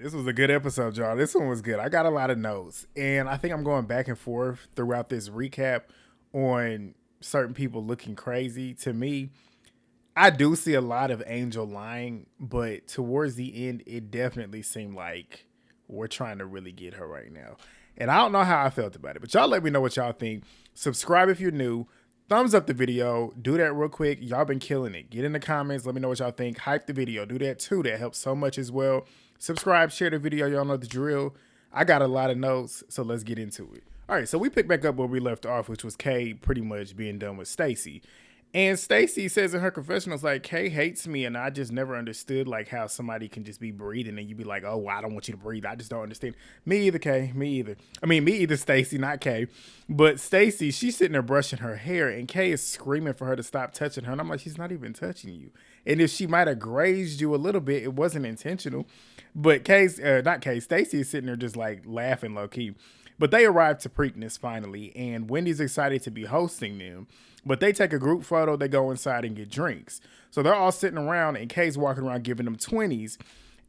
This was a good episode, y'all. This one was good. I got a lot of notes, and I think I'm going back and forth throughout this recap on certain people looking crazy. To me, I do see a lot of Angel lying, but towards the end, it definitely seemed like we're trying to really get her right now. And I don't know how I felt about it, but y'all let me know what y'all think. Subscribe if you're new. Thumbs up the video. Do that real quick. Y'all been killing it. Get in the comments. Let me know what y'all think. Hype the video. Do that too. That helps so much as well. Subscribe, share the video. Y'all know the drill. I got a lot of notes, so let's get into it. All right, so we pick back up where we left off, which was Kay pretty much being done with Stacey. And Stacey says in her confessionals, like, Kay hates me, and I just never understood, like, how somebody can just be breathing, and you be like, oh, well, I don't want you to breathe. I just don't understand. Me either, Kay. Me either. I mean, me either, Stacey, not Kay. But Stacey, she's sitting there brushing her hair, and Kay is screaming for her to stop touching her. And I'm like, she's not even touching you. And if she might have grazed you a little bit, it wasn't intentional. But Stacey is sitting there just, like, laughing low-key. But they arrive to Preakness finally, and Wendy's excited to be hosting them. But they take a group photo, they go inside and get drinks. So they're all sitting around, and Kay's walking around giving them 20s.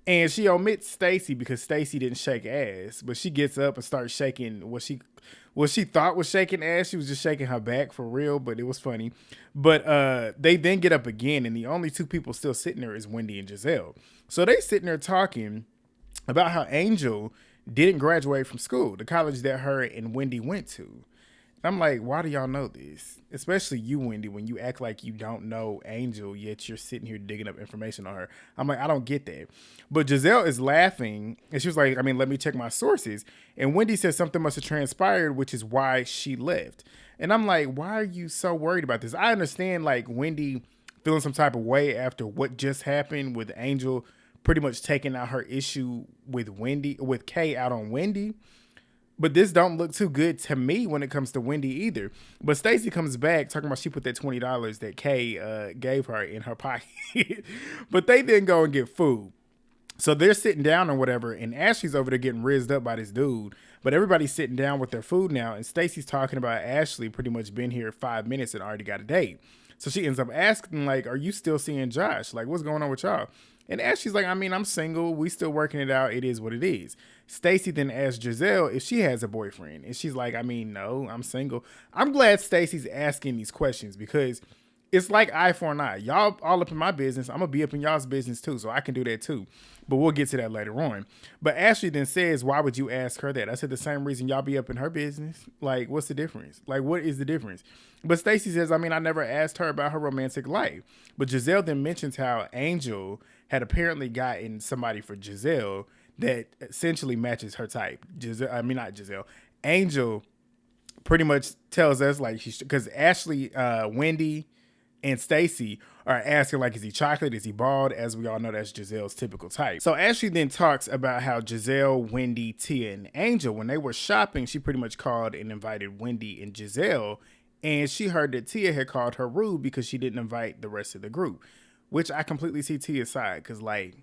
And she omits Stacey because Stacey didn't shake ass. But she gets up and starts shaking what she thought was shaking ass. She was just shaking her back for real, but it was funny. But they then get up again, and the only two people still sitting there is Wendy and Gizelle. So they sitting there talking about how Angel didn't graduate from school, the college that her and Wendy went to. I'm like, why do y'all know this? Especially you, Wendy, when you act like you don't know Angel, yet you're sitting here digging up information on her. I'm like, I don't get that. But Gizelle is laughing, and she was like, let me check my sources. And Wendy says something must have transpired, which is why she left. And I'm like, why are you so worried about this? I understand, like, Wendy feeling some type of way after what just happened with Angel pretty much taking out her issue with Kay out on Wendy. But this don't look too good to me when it comes to Wendy either. But Stacey comes back talking about she put that $20 that Kay gave her in her pocket. But they then go and get food. So they're sitting down or whatever, and Ashley's over there getting rizzed up by this dude. But everybody's sitting down with their food now, and Stacey's talking about Ashley pretty much been here 5 minutes and already got a date. So she ends up asking, like, are you still seeing Josh? Like, what's going on with y'all? And Ashley's like, I'm single. We still working it out. It is what it is. Stacey then asks Gizelle if she has a boyfriend. And she's like, no, I'm single. I'm glad Stacey's asking these questions because it's like eye for an eye. Y'all all up in my business. I'm going to be up in y'all's business too. So I can do that too. But we'll get to that later on. But Ashley then says, why would you ask her that? I said the same reason y'all be up in her business. Like, what's the difference? Like, what is the difference? But Stacey says, I never asked her about her romantic life. But Gizelle then mentions how Angel had apparently gotten somebody for Gizelle that essentially matches her type. Angel pretty much tells us, like, because Ashley, Wendy, and Stacey are asking, like, is he chocolate? Is he bald? As we all know, that's Gizelle's typical type. So Ashley then talks about how Gizelle, Wendy, Tia, and Angel, when they were shopping, she pretty much called and invited Wendy and Gizelle. And she heard that Tia had called her rude because she didn't invite the rest of the group, which I completely see Tia's side. Because, like,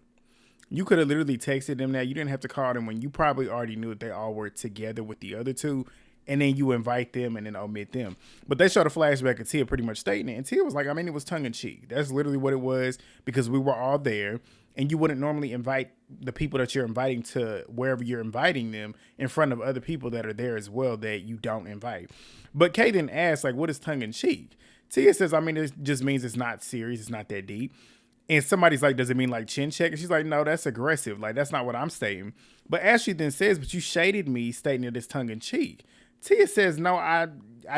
you could have literally texted them that. You didn't have to call them when you probably already knew that they all were together with the other two. And then you invite them and then omit them. But they showed a flashback of Tia pretty much stating it. And Tia was like, it was tongue in cheek. That's literally what it was because we were all there. And you wouldn't normally invite the people that you're inviting to wherever you're inviting them in front of other people that are there as well that you don't invite. But Kay then asked, like, what is tongue in cheek? Tia says, it just means it's not serious. It's not that deep. And somebody's like, does it mean like chin check? And she's like, no, that's aggressive. Like, that's not what I'm stating. But Ashley then says, but you shaded me stating that it's tongue in cheek. Tia says, no, I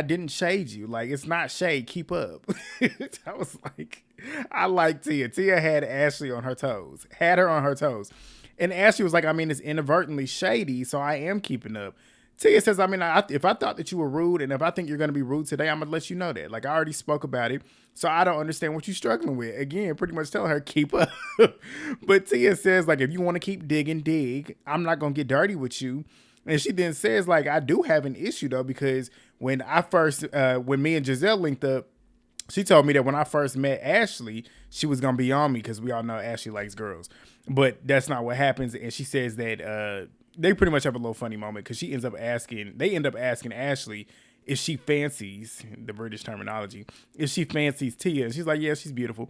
didn't shade you. Like, it's not shade. Keep up. I was like, I like Tia. Tia had Ashley on her toes. Had her on her toes. And Ashley was like, it's inadvertently shady, so I am keeping up. Tia says, if I thought that you were rude and if I think you're going to be rude today, I'm going to let you know that. Like, I already spoke about it, so I don't understand what you're struggling with. Again, pretty much tell her, keep up. But Tia says, like, if you want to keep digging, dig. I'm not going to get dirty with you. And she then says, like, I do have an issue, though, because when me and Gizelle linked up, she told me that when I first met Ashley, she was going to be on me because we all know Ashley likes girls. But that's not what happens. And she says that they pretty much have a little funny moment because they end up asking Ashley if she fancies, the British terminology, if she fancies Tia. And she's like, yeah, she's beautiful.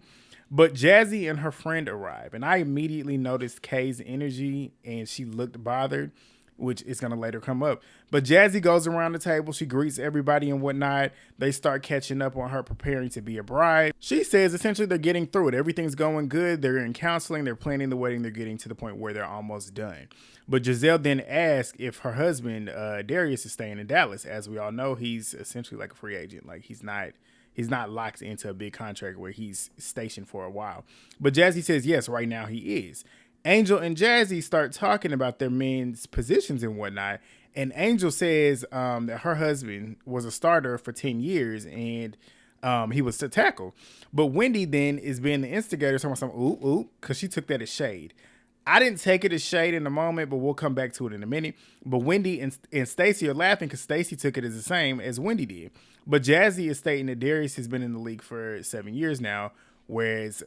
But Jassi and her friend arrive, and I immediately noticed Kay's energy, and she looked bothered, which is going to later come up. But Jassi goes around the table. She greets everybody and whatnot. They start catching up on her preparing to be a bride. She says essentially they're getting through it. Everything's going good. They're in counseling. They're planning the wedding. They're getting to the point where they're almost done. But Gizelle then asks if her husband, Darius, is staying in Dallas. As we all know, he's essentially like a free agent. Like he's not locked into a big contract where he's stationed for a while. But Jassi says yes, right now he is. Angel and Jassi start talking about their men's positions and whatnot. And Angel says that her husband was a starter for 10 years and he was to tackle. But Wendy then is being the instigator, talking about ooh, because she took that as shade. I didn't take it as shade in the moment, but we'll come back to it in a minute. But Wendy and Stacey are laughing because Stacey took it as the same as Wendy did. But Jassi is stating that Darius has been in the league for 7 years now, whereas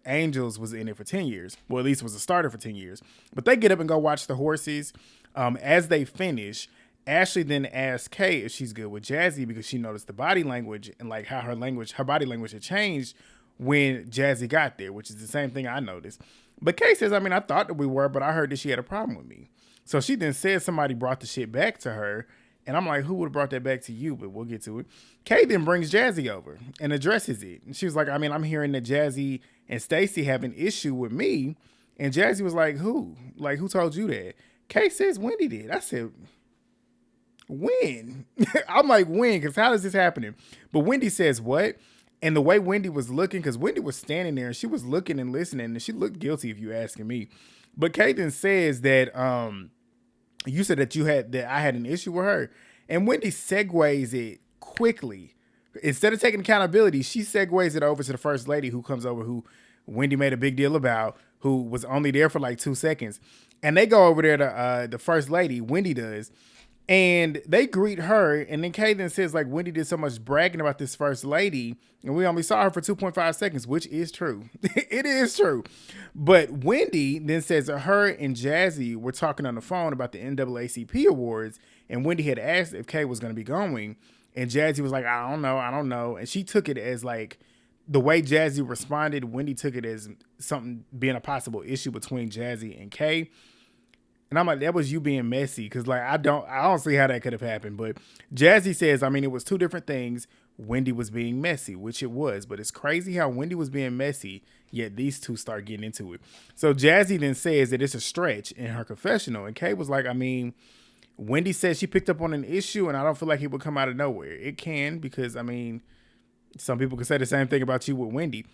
Angels was in it for 10 years. Well, at least was a starter for 10 years. But they get up and go watch the horses. As they finish, Ashley then asks Kay if she's good with Jassi because she noticed the body language and like how her body language had changed when Jassi got there, which is the same thing I noticed. But Kay says, I mean, I thought that we were, but I heard that she had a problem with me. So she then says somebody brought the shit back to her. And I'm like, who would have brought that back to you? But we'll get to it. Kay then brings Jassi over and addresses it. And she was like, I mean, I'm hearing that Jassi and Stacey have an issue with me. And Jassi was like, who? Like, who told you that? Kay says Wendy did. I said, when? I'm like, when? Because how is this happening? But Wendy says, what? And the way Wendy was looking, because Wendy was standing there and she was looking and listening, and she looked guilty if you asking me. But Kay then says that you said that I had an issue with her. And Wendy segues it quickly. Instead of taking accountability, she segues it over to the first lady who comes over, who Wendy made a big deal about, who was only there for like 2 seconds. And they go over there to the first lady, Wendy does, and they greet her. And then Kay then says, like, Wendy did so much bragging about this first lady, and we only saw her for 2.5 seconds, which is true. It is true. But Wendy then says that her and Jassi were talking on the phone about the NAACP awards, and Wendy had asked if Kay was going to be going, and Jassi was like, I don't know. And she took it as like, the way Jassi responded, Wendy took it as something being a possible issue between Jassi and Kay. And I'm like, that was you being messy. Cause like, I don't see how that could have happened. But Jassi says, I mean, it was two different things. Wendy was being messy, which it was, but it's crazy how Wendy was being messy, yet these two start getting into it. So Jassi then says that it's a stretch in her confessional. And Kay was like, I mean, Wendy said she picked up on an issue and I don't feel like it would come out of nowhere. It can, because I mean, some people could say the same thing about you with Wendy.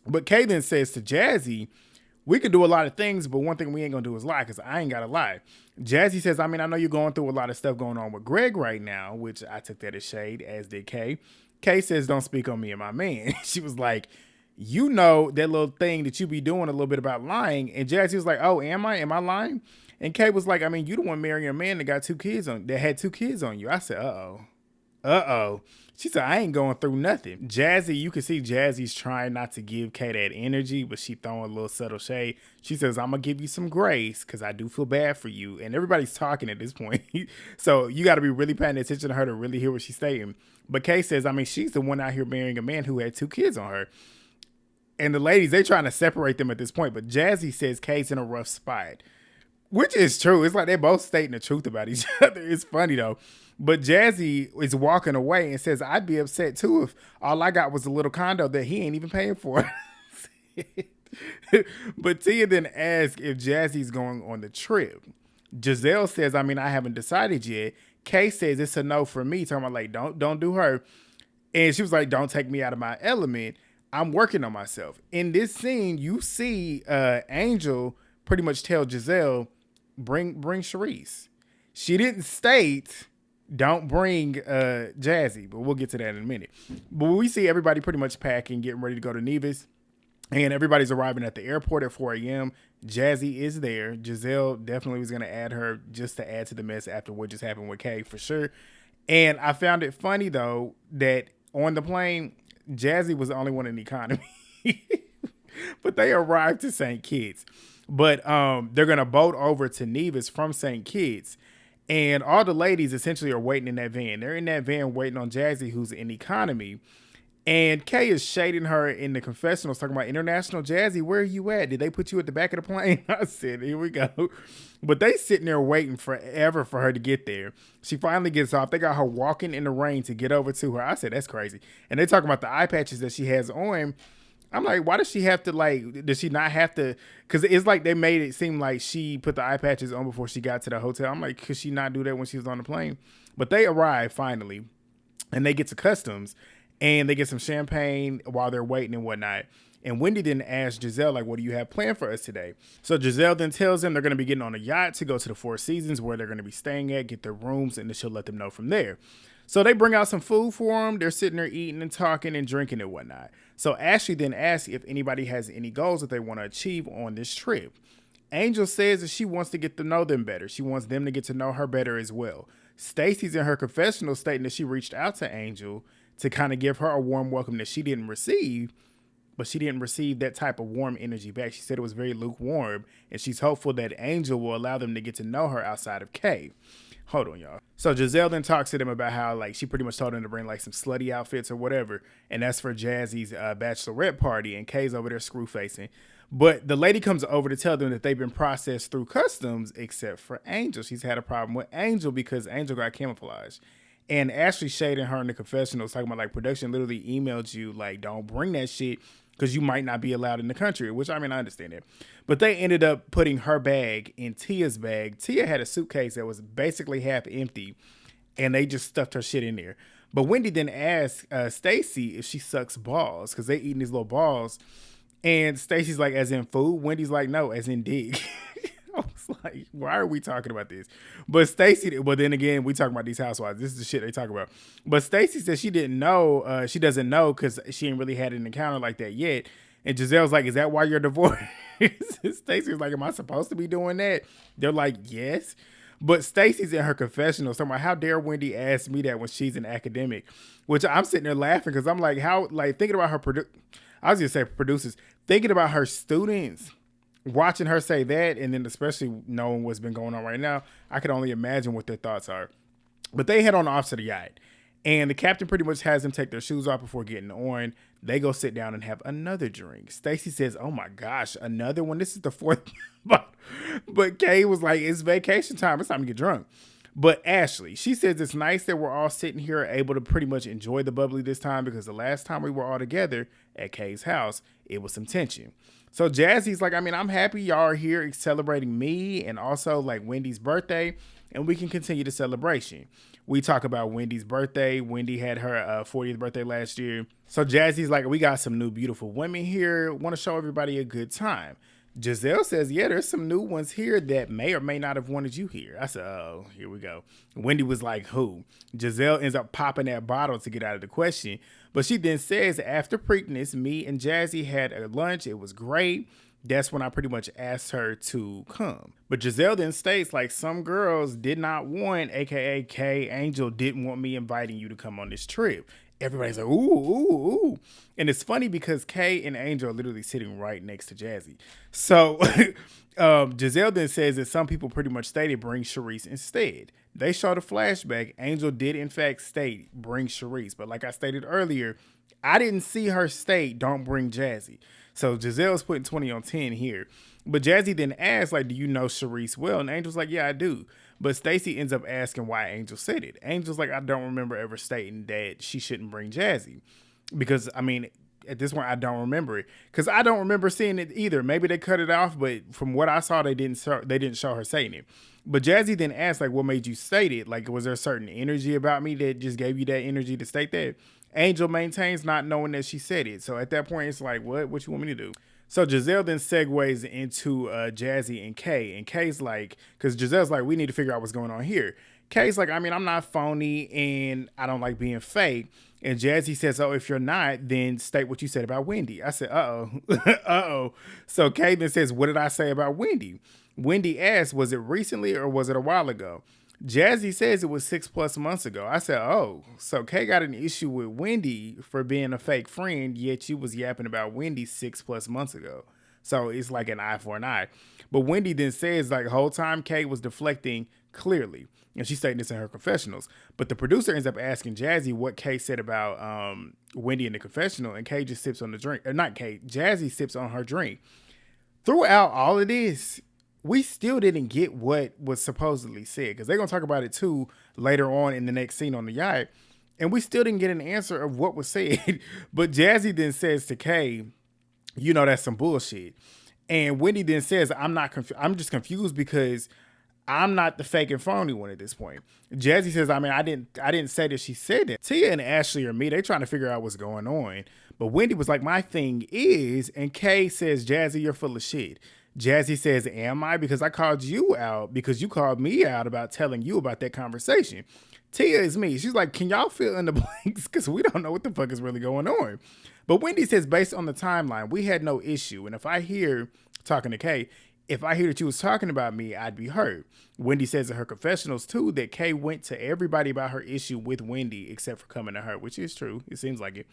But Kay then says to Jassi, we could do a lot of things, but one thing we ain't gonna do is lie, because I ain't gotta lie. Jassi says, I mean, I know you're going through a lot of stuff going on with Greg right now, which I took that as shade, as did Kay. Kay says, don't speak on me and my man. She was like, you know that little thing that you be doing a little bit about lying. And Jassi was like, oh, am I? Am I lying? And Kay was like, I mean, you the one marrying a man that got had 2 kids on you. I said, uh-oh. She said, I ain't going through nothing. Jassi, you can see Jassi's trying not to give Kay that energy, but she throwing a little subtle shade. She says, I'm going to give you some grace because I do feel bad for you. And everybody's talking at this point. So you got to be really paying attention to her to really hear what she's saying. But Kay says, I mean, she's the one out here marrying a man who had 2 kids on her. And the ladies, they trying to separate them at this point. But Jassi says Kay's in a rough spot, which is true. It's like they're both stating the truth about each other. It's funny, though. But Jassi is walking away and says, I'd be upset, too, if all I got was a little condo that he ain't even paying for. But Tia then asks if Jassi's going on the trip. Gizelle says, I mean, I haven't decided yet. Kay says it's a no for me. Talking about, like, don't do her. And she was like, don't take me out of my element. I'm working on myself. In this scene, you see Angel pretty much tell Gizelle, bring Charisse. She didn't state, don't bring Jassi, but we'll get to that in a minute. But we see everybody pretty much packing, getting ready to go to Nevis, and everybody's arriving at the airport at 4 a.m. Jassi is there. Gizelle definitely was going to add her just to add to the mess after what just happened with Kay, for sure. And I found it funny, though, that on the plane, Jassi was the only one in economy. But they arrived to St. Kitts. But they're going to boat over to Nevis from St. Kitts. And all the ladies essentially are waiting in that van. They're in that van waiting on Jassi, who's in economy. And Kay is shading her in the confessionals, talking about international Jassi. Where are you at? Did they put you at the back of the plane? I said, here we go. But they sitting there waiting forever for her to get there. She finally gets off. They got her walking in the rain to get over to her. I said, that's crazy. And they talking about the eye patches that she has on. I'm like, why does she have to, like, does she not have to? Because it's like they made it seem like she put the eye patches on before she got to the hotel. I'm like, could she not do that when she was on the plane? But they arrive finally, and they get to customs, and they get some champagne while they're waiting and whatnot. And Wendy then asks Gizelle, like, what do you have planned for us today? So Gizelle then tells them they're going to be getting on a yacht to go to the Four Seasons where they're going to be staying at, get their rooms, and then she'll let them know from there. So they bring out some food for them. They're sitting there eating and talking and drinking and whatnot. So Ashley then asks if anybody has any goals that they want to achieve on this trip. Angel says that she wants to get to know them better. She wants them to get to know her better as well. Stacey's in her confessional stating that she reached out to Angel to kind of give her a warm welcome that she didn't receive, but she didn't receive that type of warm energy back. She said it was very lukewarm, and she's hopeful that Angel will allow them to get to know her outside of Kay. Hold on, y'all. So Gizelle then talks to them about how, like, she pretty much told them to bring, like, some slutty outfits or whatever, and that's for Jassi's bachelorette party, and Kay's over there screw-facing. But the lady comes over to tell them that they've been processed through customs, except for Angel. She's had a problem with Angel because Angel got camouflaged. And Ashley shading her in the confessionals, talking about, like, production literally emailed you, like, don't bring that shit because you might not be allowed in the country, which, I mean, I understand it. But they ended up putting her bag in Tia's bag. Tia had a suitcase that was basically half empty, and they just stuffed her shit in there. But Wendy then asked Stacey if she sucks balls, because they eating these little balls. And Stacey's like, as in food? Wendy's like, no, as in dick. I was like, why are we talking about this? But Stacey, but then again, we talking about these housewives. This is the shit they talk about. But Stacey said she didn't know. She doesn't know because she ain't really had an encounter like that yet. And Giselle's like, is that why you're divorced? Stacey's like, am I supposed to be doing that? They're like, yes. But Stacey's in her confessional talking about how dare Wendy ask me that when she's an academic, which I'm sitting there laughing because I'm like, how, like, thinking about her, I was going to say producers, thinking about her students, watching her say that, and then especially knowing what's been going on right now, I could only imagine what their thoughts are. But they head on off to the yacht, and the captain pretty much has them take their shoes off before getting on. They go sit down and have another drink. Stacey says, oh my gosh, another one? This is the fourth. But Kay was like, it's vacation time. It's time to get drunk. But Ashley, she says it's nice that we're all sitting here able to pretty much enjoy the bubbly this time because the last time we were all together at Kay's house, it was some tension. So Jassi's like, I mean, I'm happy y'all are here celebrating me and also like Wendy's birthday, and we can continue the celebration. We talk about Wendy's birthday. Wendy had her 40th birthday last year. So Jassi's like, we got some new beautiful women here. Want to show everybody a good time. Gizelle says, yeah, there's some new ones here that may or may not have wanted you here. I said, oh, here we go. Wendy was like, who? Gizelle ends up popping that bottle to get out of the question. But she then says, after Preakness, me and Jassi had a lunch. It was great. That's when I pretty much asked her to come. But Gizelle then states, like, some girls did not want, aka Kay, Angel didn't want me inviting you to come on this trip. Everybody's like, ooh, ooh, ooh. And it's funny because Kay and Angel are literally sitting right next to Jassi. So Gizelle then says that some people pretty much stated bring Charisse instead. They showed a flashback. Angel did in fact state bring Charisse. But like I stated earlier, I didn't see her state don't bring Jassi. So Giselle's putting 20 on 10 here. But Jassi then asks, like, do you know Charisse well? And Angel's like, yeah, I do. But Stacey ends up asking why Angel said it. Angel's like, I don't remember ever stating that she shouldn't bring Jassi. Because, I mean, at this point, I don't remember it. Because I don't remember seeing it either. Maybe they cut it off, but from what I saw, they didn't show her saying it. But Jassi then asked, like, what made you state it? Like, was there a certain energy about me that just gave you that energy to state that? Angel maintains not knowing that she said it. So at that point, it's like, what you want me to do? So Gizelle then segues into Jassi and Kay. And Kay's like, because Giselle's like, we need to figure out what's going on here. Kay's like, I mean, I'm not phony and I don't like being fake. And Jassi says, oh, if you're not, then state what you said about Wendy. I said, uh-oh, uh-oh. So Kay then says, what did I say about Wendy? Wendy asked, was it recently or was it a while ago? Jassi says it was 6+ months ago. I said, oh, so Kay got an issue with Wendy for being a fake friend, yet you was yapping about Wendy 6+ months ago. So it's like an eye for an eye. But Wendy then says, like, the whole time Kay was deflecting clearly. And she's stating this in her confessionals. But the producer ends up asking Jassi what Kay said about Wendy in the confessional, and Kay just sips on the drink. Or not Kay, Jassi sips on her drink. Throughout all of this, we still didn't get what was supposedly said, because they're going to talk about it too later on in the next scene on the yacht. And we still didn't get an answer of what was said. But Jassi then says to Kay, you know, that's some bullshit. And Wendy then says, I'm just confused because I'm not the fake and phony one at this point. Jassi says, I mean, I didn't say that she said that. Tia and Ashley or me, they trying to figure out what's going on. But Wendy was like, my thing is, and Kay says, Jassi, you're full of shit. Jassi says, am I? Because I called you out because you called me out about telling you about that conversation. Tia is me. She's like, can y'all fill in the blanks? Because we don't know what the fuck is really going on. But Wendy says, based on the timeline, we had no issue. And if I hear, talking to Kay, if I hear that you was talking about me, I'd be hurt. Wendy says in her confessionals, too, that Kay went to everybody about her issue with Wendy except for coming to her, which is true. It seems like it.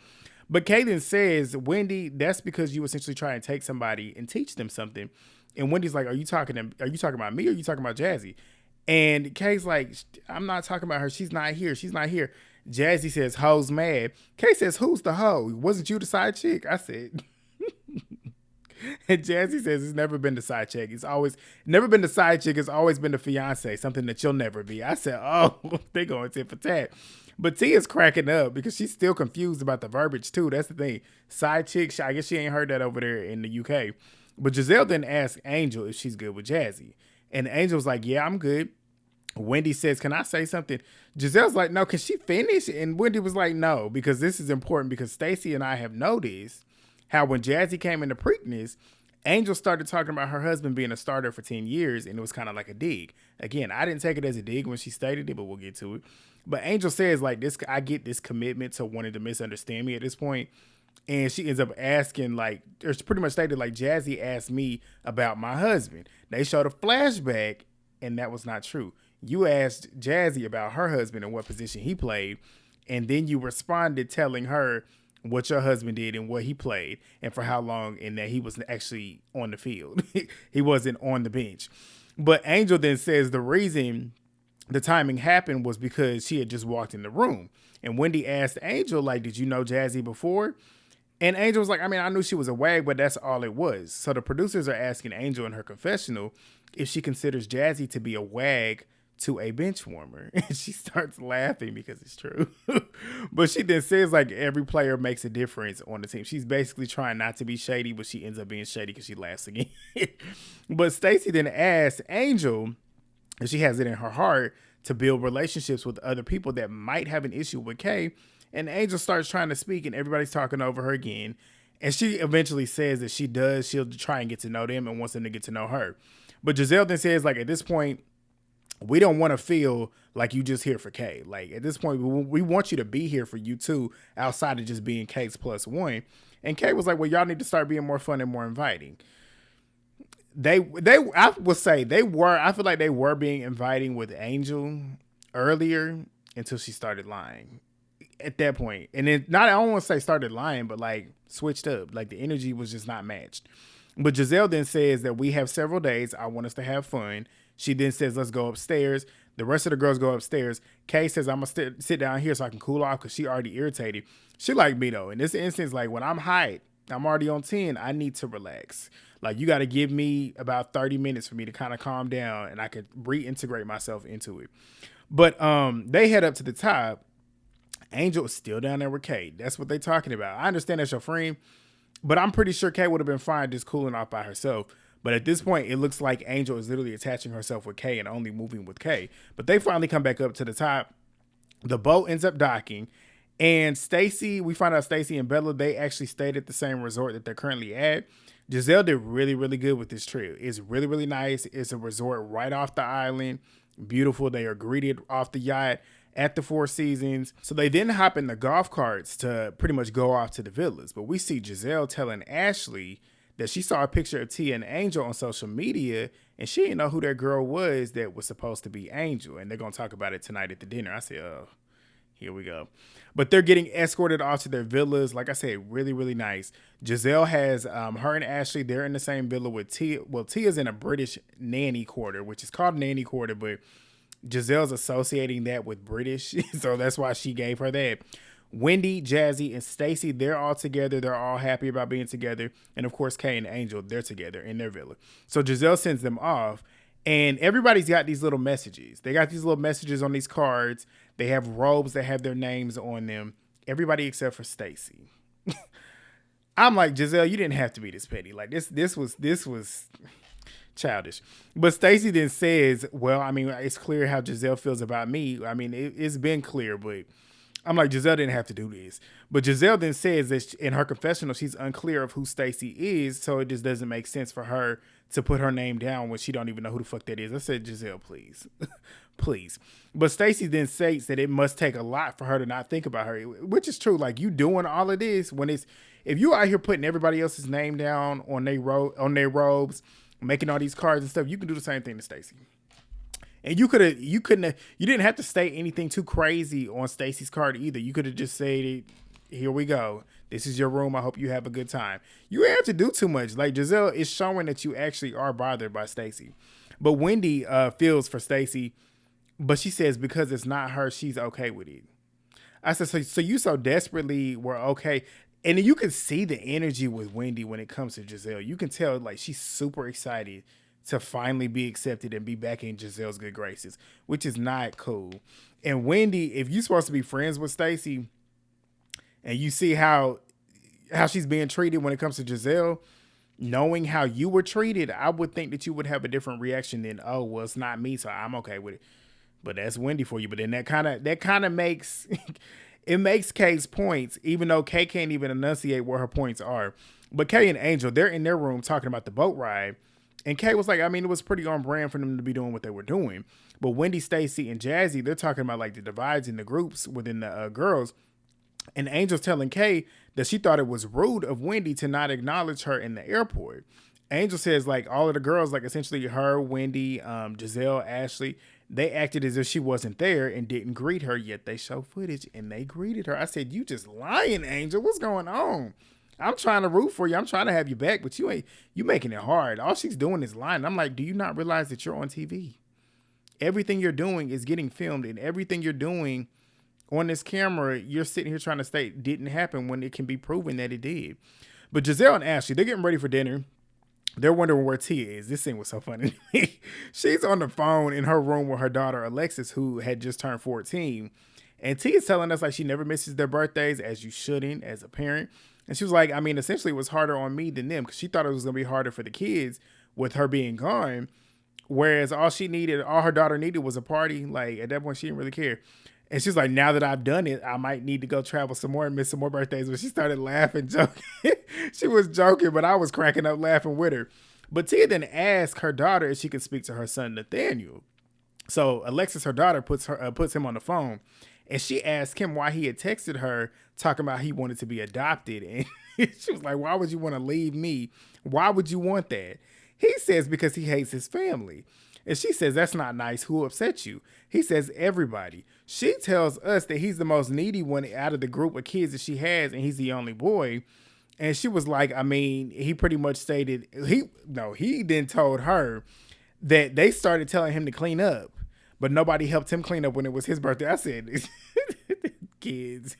But Kay then says, Wendy, that's because you essentially try and take somebody and teach them something. And Wendy's like, are you talking about me or are you talking about Jassi? And Kay's like, I'm not talking about her. She's not here. She's not here. Jassi says, hoe's mad. Kay says, who's the hoe? Wasn't you the side chick? I said. And Jassi says, it's never been the side chick. It's always never been the side chick. It's always been the fiance, something that you'll never be. I said, oh, they going tit for tat. But Tia's cracking up because she's still confused about the verbiage too. That's the thing. Side chick, I guess she ain't heard that over there in the UK. But Gizelle then asked Angel if she's good with Jassi. And Angel's like, yeah, I'm good. Wendy says, can I say something? Giselle's like, no, can she finish? And Wendy was like, no, because this is important because Stacey and I have noticed how when Jassi came into Preakness, Angel started talking about her husband being a starter for 10 years, and it was kind of like a dig. Again, I didn't take it as a dig when she stated it, but we'll get to it. But Angel says, like, this, I get this commitment to wanting to misunderstand me at this point. And she ends up asking, like, or she pretty much stated, like, Jassi asked me about my husband. They showed a flashback, and that was not true. You asked Jassi about her husband and what position he played, and then you responded telling her what your husband did and what he played and for how long, and that he was actually on the field. He wasn't on the bench. But Angel then says the reason the timing happened was because she had just walked in the room. And Wendy asked Angel, like, did you know Jassi before? And Angel was like, I mean, I knew she was a wag, but that's all it was. So the producers are asking Angel in her confessional if she considers Jassi to be a wag to a bench warmer. And she starts laughing because it's true. But she then says, like, every player makes a difference on the team. She's basically trying not to be shady, but she ends up being shady because she laughs again. But Stacey then asks Angel if she has it in her heart to build relationships with other people that might have an issue with Kay. And Angel starts trying to speak and everybody's talking over her again. And she eventually says that she does. She'll try and get to know them and wants them to get to know her. But Gizelle then says, like, at this point, we don't want to feel like you just here for Kay. Like, at this point, we want you to be here for you too, outside of just being Kay's plus one. And Kay was like, well, y'all need to start being more fun and more inviting. I would say I feel like they were being inviting with Angel earlier until she started lying at that point. And then I don't want to say started lying, but like switched up. Like the energy was just not matched. But Gizelle then says that we have several days. I want us to have fun. She then says, let's go upstairs. The rest of the girls go upstairs. Kay says, I'm going to sit down here so I can cool off because she already irritated. She like me, though. In this instance, like when I'm hot, I'm already on 10. I need to relax. Like you got to give me about 30 minutes for me to kind of calm down and I could reintegrate myself into it. But they head up to the top. Angel is still down there with Kay. That's what they're talking about. I understand that's your friend, but I'm pretty sure Kay would have been fine just cooling off by herself. But at this point, it looks like Angel is literally attaching herself with Kay and only moving with Kay. But they finally come back up to the top. The boat ends up docking. And Stacey, we find out Stacey and Bella, they actually stayed at the same resort that they're currently at. Gizelle did really, really good with this trip. It's really, really nice. It's a resort right off the island. Beautiful. They are greeted off the yacht at the Four Seasons. So they then hop in the golf carts to pretty much go off to the villas. But we see Gizelle telling Ashley that she saw a picture of Tia and Angel on social media, and she didn't know who that girl was that was supposed to be Angel. And they're going to talk about it tonight at the dinner. I said, oh, here we go. But they're getting escorted off to their villas. Like I said, really, really nice. Gizelle has her and Ashley, they're in the same villa with Tia. Well, Tia's in a British nanny quarter, which is called nanny quarter, but Gizelle's associating that with British, so that's why she gave her that. Wendy, Jassi, and Stacey, they're all together. They're all happy about being together. And of course, Kay and Angel, they're together in their villa. So Gizelle sends them off, and everybody's got these little messages. They got these little messages on these cards. They have robes that have their names on them. Everybody except for Stacey. I'm like, Gizelle, you didn't have to be this petty. Like this was childish. But Stacey then says, well, I mean, it's clear how Gizelle feels about me. I mean, it's been clear, but I'm like, Gizelle didn't have to do this. But Gizelle then says that in her confessional, she's unclear of who Stacey is, so it just doesn't make sense for her to put her name down when she don't even know who the fuck that is. I said, Gizelle, please. Please. But Stacey then states that it must take a lot for her to not think about her, which is true. Like, you doing all of this when it's, if you out here putting everybody else's name down on their robes, making all these cards and stuff, you can do the same thing to Stacey. And you didn't have to state anything too crazy on Stacey's card either. You could have just said, here we go. This is your room. I hope you have a good time. You didn't have to do too much. Like, Gizelle is showing that you actually are bothered by Stacey. But Wendy feels for Stacey, but she says because it's not her, she's okay with it. I said, so you so desperately were okay. And you can see the energy with Wendy when it comes to Gizelle. You can tell, like, she's super excited to finally be accepted and be back in Gizelle's good graces, which is not cool. And Wendy, if you're supposed to be friends with Stacey and you see how she's being treated when it comes to Gizelle, knowing how you were treated, I would think that you would have a different reaction than, oh, well, it's not me, so I'm okay with it. But that's Wendy for you. But then that kind of makes it makes Kay's points, even though Kay can't even enunciate where her points are. But Kay and Angel, they're in their room talking about the boat ride. And Kay was like, I mean, it was pretty on brand for them to be doing what they were doing. But Wendy, Stacey, and Jassi, they're talking about like the divides in the groups within the girls. And Angel's telling Kay that she thought it was rude of Wendy to not acknowledge her in the airport. Angel says like all of the girls, like essentially her, Wendy, Gizelle, Ashley, they acted as if she wasn't there and didn't greet her, yet they show footage and they greeted her. I said, you just lying, Angel. What's going on? I'm trying to root for you. I'm trying to have you back, but you making it hard. All she's doing is lying. I'm like, do you not realize that you're on TV? Everything you're doing is getting filmed, and everything you're doing on this camera, you're sitting here trying to state didn't happen when it can be proven that it did. But Gizelle and Ashley, they're getting ready for dinner. They're wondering where Tia is. This thing was so funny to me. She's on the phone in her room with her daughter, Alexis, who had just turned 14. And Tia's telling us like she never misses their birthdays, as you shouldn't as a parent. And she was like, I mean, essentially it was harder on me than them because she thought it was going to be harder for the kids with her being gone. Whereas all her daughter needed was a party. Like at that point, she didn't really care. And she's like, now that I've done it, I might need to go travel some more and miss some more birthdays. But she started laughing, joking. She was joking, but I was cracking up laughing with her. But Tia then asked her daughter if she could speak to her son, Nathaniel. So Alexis, her daughter, puts him on the phone. And she asked him why he had texted her talking about he wanted to be adopted. And she was like, why would you want to leave me? Why would you want that? He says because he hates his family. And she says, that's not nice. Who upset you? He says, everybody. She tells us that he's the most needy one out of the group of kids that she has, and he's the only boy. And she was like, I mean, he pretty much stated, he then told her that they started telling him to clean up. But nobody helped him clean up when it was his birthday. I said, kids,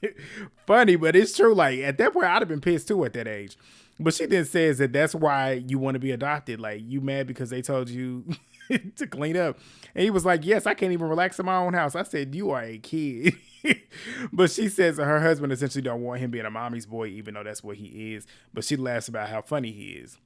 funny, but it's true. Like at that point, I'd have been pissed too at that age. But she then says that that's why you want to be adopted. Like you mad because they told you to clean up. And he was like, yes, I can't even relax in my own house. I said, you are a kid. But she says that her husband essentially don't want him being a mommy's boy, even though that's what he is. But she laughs about how funny he is.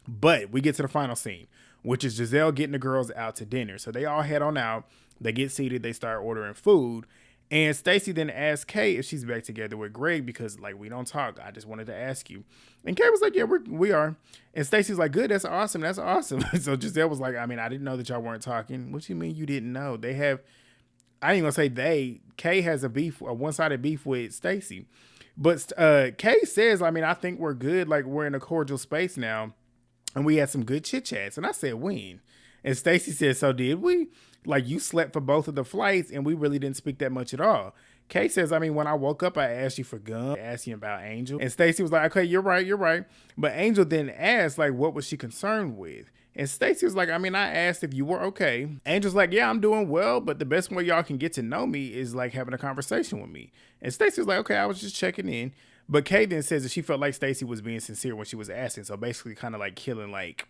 But we get to the final scene, which is Gizelle getting the girls out to dinner. So they all head on out. They get seated. They start ordering food. And Stacey then asks Kay if she's back together with Greg because, like, we don't talk. I just wanted to ask you. And Kay was like, yeah, we are. And Stacey's like, good. That's awesome. That's awesome. So Gizelle was like, I mean, I didn't know that y'all weren't talking. What you mean you didn't know? They have, I ain't gonna say they. Kay has a one-sided beef with Stacey. But Kay says, I mean, I think we're good. Like, we're in a cordial space now. And we had some good chit chats. And I said, when? And Stacey said, so did we? Like, you slept for both of the flights and we really didn't speak that much at all. Kay says, I mean, when I woke up, I asked you for gum, asked you about Angel. And Stacey was like, okay, you're right. But Angel then asked, like, what was she concerned with? And Stacey was like, I mean, I asked if you were okay. Angel's like, yeah, I'm doing well, but the best way y'all can get to know me is like having a conversation with me. And Stacey was like, okay, I was just checking in. But Kay then says that she felt like Stacey was being sincere when she was asking. So basically kind of like killing like,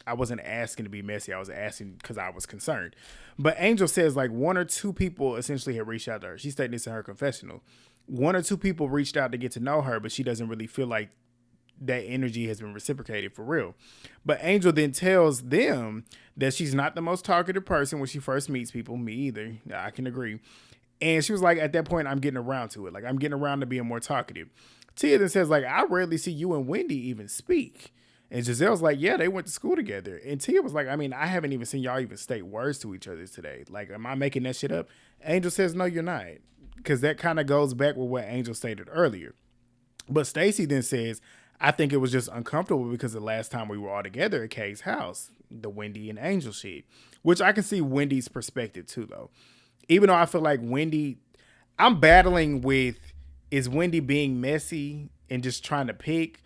I wasn't asking to be messy. I was asking because I was concerned. But Angel says like one or two people essentially had reached out to her. She stated this in her confessional. One or two people reached out to get to know her, but she doesn't really feel like that energy has been reciprocated for real. But Angel then tells them that she's not the most talkative person when she first meets people. Me either. I can agree. And she was like, at that point, I'm getting around to it. Like, I'm getting around to being more talkative. Tia then says, like, I rarely see you and Wendy even speak. And Gizelle's like, yeah, they went to school together. And Tia was like, I mean, I haven't even seen y'all even state words to each other today. Like, am I making that shit up? Angel says, no, you're not. Because that kind of goes back with what Angel stated earlier. But Stacey then says, I think it was just uncomfortable because the last time we were all together at Kay's house, the Wendy and Angel shit, which I can see Wendy's perspective too, though. Even though I feel like Wendy, I'm battling with, is Wendy being messy and just trying to pick?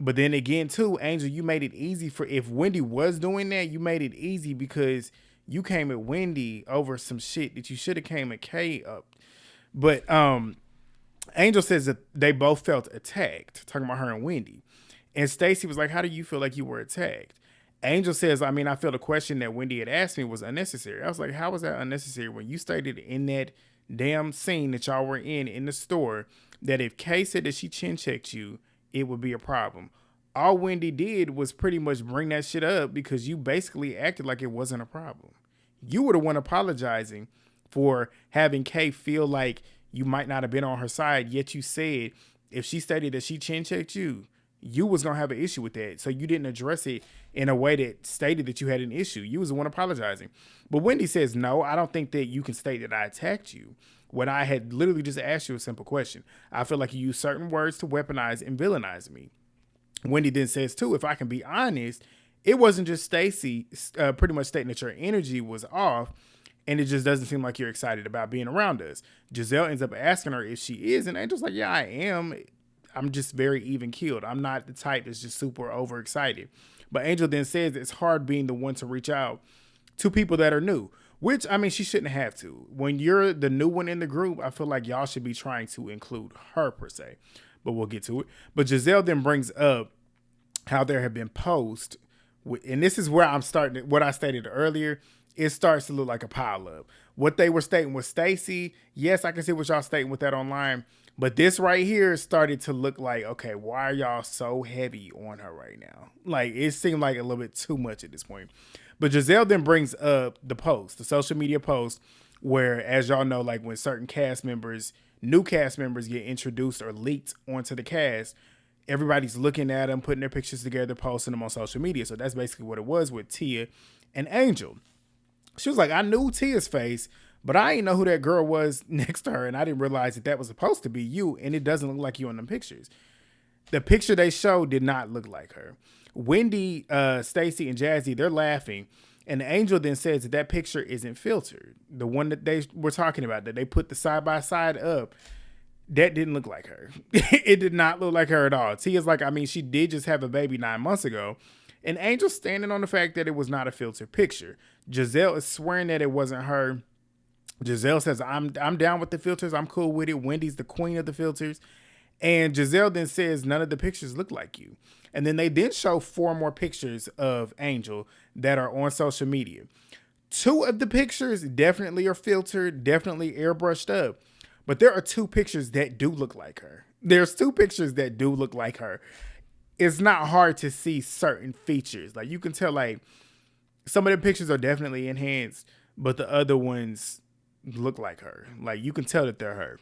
But then again, too, Angel, you made it easy for, if Wendy was doing that, you made it easy because you came at Wendy over some shit that you should have came at Kay up. But Angel says that they both felt attacked, talking about her and Wendy. And Stacey was like, how do you feel like you were attacked? Angel says, I mean, I feel the question that Wendy had asked me was unnecessary. I was like, how was that unnecessary when you stated in that damn scene that y'all were in the store that if Kay said that she chin checked you, it would be a problem. All Wendy did was pretty much bring that shit up because you basically acted like it wasn't a problem. You were the one apologizing for having Kay feel like you might not have been on her side, yet you said if she stated that she chin checked you, you was gonna have an issue with that. So you didn't address it in a way that stated that you had an issue. You was the one apologizing. But Wendy says, no, I don't think that you can state that I attacked you when I had literally just asked you a simple question. I feel like you used certain words to weaponize and villainize me. Wendy then says too, if I can be honest, it wasn't just Stacey pretty much stating that your energy was off and it just doesn't seem like you're excited about being around us. Gizelle ends up asking her if she is, and Angel's like, yeah, I am. I'm just very even keeled. I'm not the type that's just super overexcited. But Angel then says it's hard being the one to reach out to people that are new, which, I mean, she shouldn't have to. When you're the new one in the group, I feel like y'all should be trying to include her per se, but we'll get to it. But Gizelle then brings up how there have been posts, and this is where I'm starting, what I stated earlier, it starts to look like a pile up. What they were stating with Stacey, yes, I can see what y'all stating with that online, but this right here started to look like, okay, why are y'all so heavy on her right now? Like, it seemed like a little bit too much at this point. But Gizelle then brings up the post, the social media post, where, as y'all know, like when certain cast members, new cast members get introduced or leaked onto the cast, everybody's looking at them, putting their pictures together, posting them on social media. So that's basically what it was with Tia and Angel. She was like, I knew Tia's face, but I didn't know who that girl was next to her, and I didn't realize that that was supposed to be you, and it doesn't look like you in them pictures. The picture they showed did not look like her. Wendy, Stacey, and Jassi, they're laughing, and Angel then says that that picture isn't filtered. The one that they were talking about, that they put the side-by-side up, that didn't look like her. It did not look like her at all. Tia's like, I mean, she did just have a baby 9 months ago, and Angel's standing on the fact that it was not a filtered picture. Gizelle is swearing that it wasn't her. Gizelle says, I'm down with the filters. I'm cool with it. Wendy's the queen of the filters. And Gizelle then says, none of the pictures look like you. And then they then show 4 more pictures of Angel that are on social media. 2 of the pictures definitely are filtered, definitely airbrushed up. But there are 2 pictures that do look like her. There's 2 pictures that do look like her. It's not hard to see certain features. Like, you can tell, like, some of the pictures are definitely enhanced, but the other ones look like her. Like, you can tell that they're her.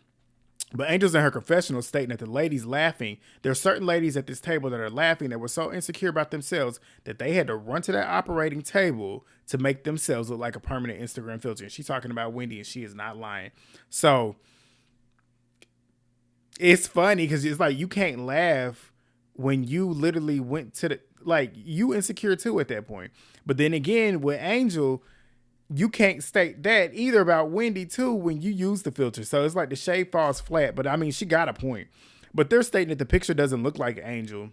But Angel's in her confessional stating that the ladies laughing, there are certain ladies at this table that are laughing that were so insecure about themselves that they had to run to that operating table to make themselves look like a permanent Instagram filter. And she's talking about Wendy, and she is not lying. So it's funny because it's like, you can't laugh when you literally went to the, like, you insecure too at that point. But then again, with Angel, you can't state that either about Wendy too when you use the filter. So it's like the shade falls flat, but I mean, she got a point. But they're stating that the picture doesn't look like Angel.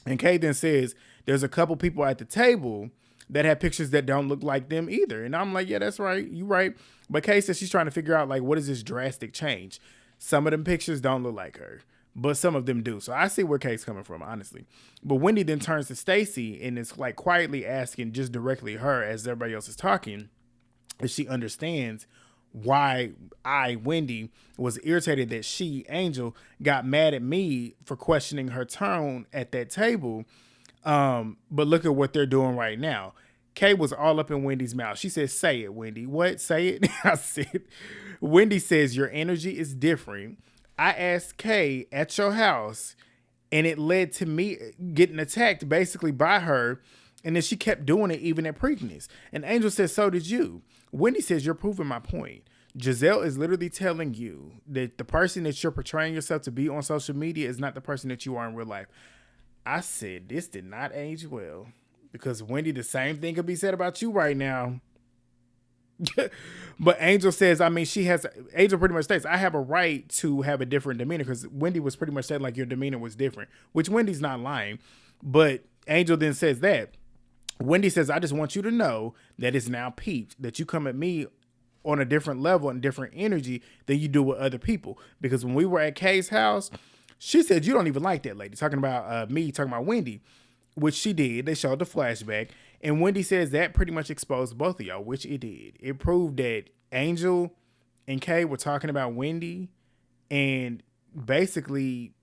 And Kay then says, there's a couple people at the table that have pictures that don't look like them either. And I'm like, yeah, that's right. You right. But Kay says she's trying to figure out, like, what is this drastic change? Some of them pictures don't look like her, but some of them do. So I see where Kay's coming from, honestly. But Wendy then turns to Stacey and is like quietly asking just directly her as everybody else is talking if she understands why Wendy, was irritated that she, Angel, got mad at me for questioning her tone at that table. But look at what they're doing right now. Kay was all up in Wendy's mouth. She said, say it, Wendy. What? Say it? I said, Wendy says, your energy is different. I asked Kay at your house, and it led to me getting attacked basically by her. And then she kept doing it even at Preakness. And Angel says, so did you. Wendy says, you're proving my point. Gizelle is literally telling you that the person that you're portraying yourself to be on social media is not the person that you are in real life. I said, this did not age well. Because Wendy, the same thing could be said about you right now. But Angel says, I mean, Angel pretty much states, I have a right to have a different demeanor, because Wendy was pretty much saying like your demeanor was different, which Wendy's not lying. But Angel then says that. Wendy says, I just want you to know that it's now peaked, that you come at me on a different level and different energy than you do with other people. Because when we were at Kay's house, she said, you don't even like that lady. Talking about talking about Wendy, which she did. They showed the flashback. And Wendy says that pretty much exposed both of y'all, which it did. It proved that Angel and Kay were talking about Wendy, and basically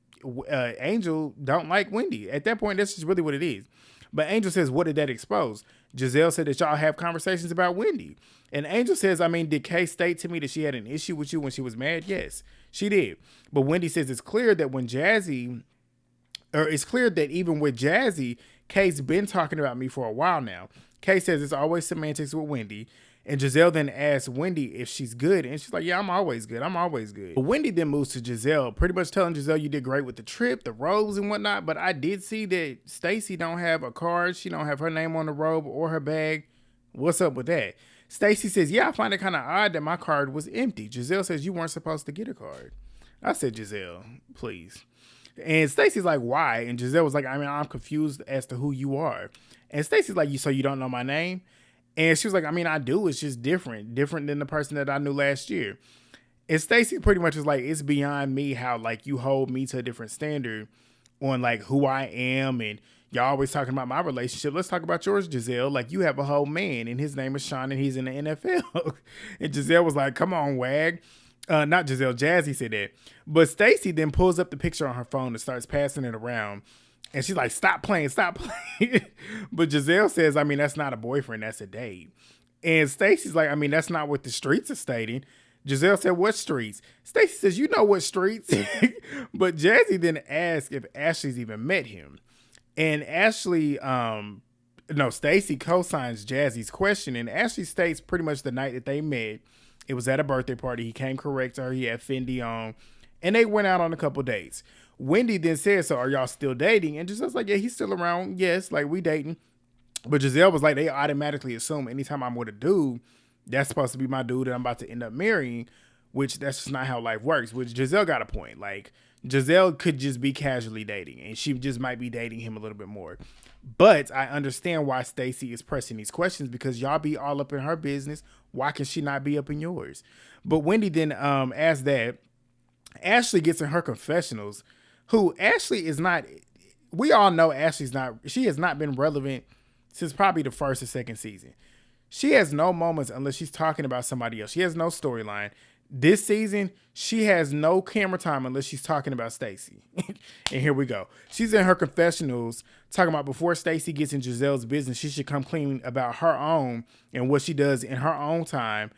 Angel don't like Wendy. At that point, that's just really what it is. But Angel says, what did that expose? Gizelle said that y'all have conversations about Wendy. And Angel says, I mean, did Kay state to me that she had an issue with you when she was mad? Yes, she did. But Wendy says it's clear that it's clear that even with Jassi, Kay's been talking about me for a while now. Kay says it's always semantics with Wendy. And Gizelle then asks Wendy if she's good. And she's like, yeah, I'm always good. I'm always good. But Wendy then moves to Gizelle, pretty much telling Gizelle you did great with the trip, the robes and whatnot. But I did see that Stacey don't have a card. She don't have her name on the robe or her bag. What's up with that? Stacey says, yeah, I find it kind of odd that my card was empty. Gizelle says you weren't supposed to get a card. I said, Gizelle, please. And Stacey's like, why? And Gizelle was like, I mean, I'm confused as to who you are. And Stacey's like, so you don't know my name? And she was like, I mean, I do. It's just different than the person that I knew last year. And Stacey pretty much was like, it's beyond me how like you hold me to a different standard on like who I am. And y'all always talking about my relationship. Let's talk about yours, Gizelle. Like you have a whole man and his name is Sean and he's in the NFL. And Gizelle was like, come on, wag. Not Gizelle, Jassi said that. But Stacey then pulls up the picture on her phone and starts passing it around. And she's like, stop playing. But Gizelle says, I mean, that's not a boyfriend, that's a date. And Stacey's like, I mean, that's not what the streets are stating. Gizelle said, what streets? Stacey says, you know what streets? But Jassi then asks if Ashley's even met him. And Stacey co-signs Jassi's question. And Ashley states pretty much the night that they met, it was at a birthday party. He came correct to her. He had Fendi on. And they went out on a couple dates. Wendy then said, so are y'all still dating? And Giselle's like, yeah, he's still around. Yes, like we dating. But Gizelle was like, they automatically assume anytime I'm with a dude, that's supposed to be my dude that I'm about to end up marrying, which that's just not how life works. Which Gizelle got a point. Like Gizelle could just be casually dating and she just might be dating him a little bit more. But I understand why Stacey is pressing these questions because y'all be all up in her business. Why can she not be up in yours? But Wendy then asked that. Ashley gets in her confessionals, who Ashley is not, we all know she has not been relevant since probably the first or second season. She has no moments unless she's talking about somebody else. She has no storyline. This season, she has no camera time unless she's talking about Stacey. And here we go. She's in her confessionals talking about before Stacey gets in Giselle's business, she should come clean about her own and what she does in her own time.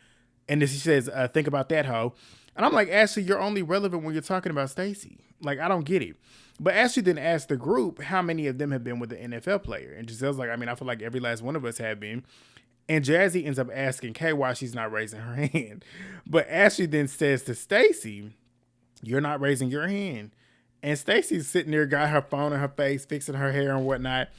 And then she says, think about that, hoe. And I'm like, Ashley, you're only relevant when you're talking about Stacey. Like, I don't get it. But Ashley then asked the group how many of them have been with the NFL player. And Giselle's like, I mean, I feel like every last one of us have been. And Jassi ends up asking Kay why she's not raising her hand. But Ashley then says to Stacey, you're not raising your hand. And Stacey's sitting there, got her phone in her face, fixing her hair and whatnot.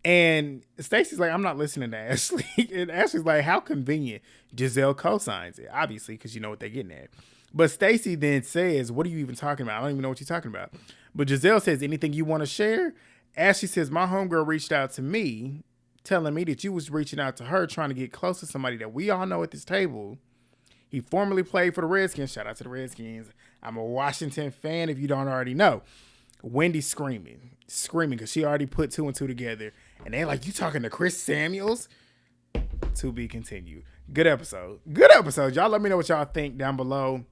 And Stacey's like, I'm not listening to Ashley. And Ashley's like, how convenient. Gizelle co-signs it, obviously, because you know what they're getting at. But Stacey then says, what are you even talking about? I don't even know what you're talking about. But Gizelle says, anything you want to share? Ashley says, my homegirl reached out to me telling me that you was reaching out to her trying to get close to somebody that we all know at this table. He formerly played for the Redskins. Shout out to the Redskins. I'm a Washington fan if you don't already know. Wendy screaming because she already put 2 and 2 together. And they like, you talking to Chris Samuels? To be continued. Good episode. Y'all let me know what y'all think down below.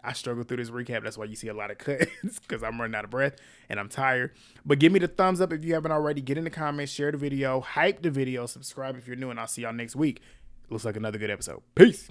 I struggled through this recap. That's why you see a lot of cuts because I'm running out of breath and I'm tired. But give me the thumbs up if you haven't already. Get in the comments, share the video, hype the video, subscribe if you're new, and I'll see y'all next week. Looks like another good episode. Peace.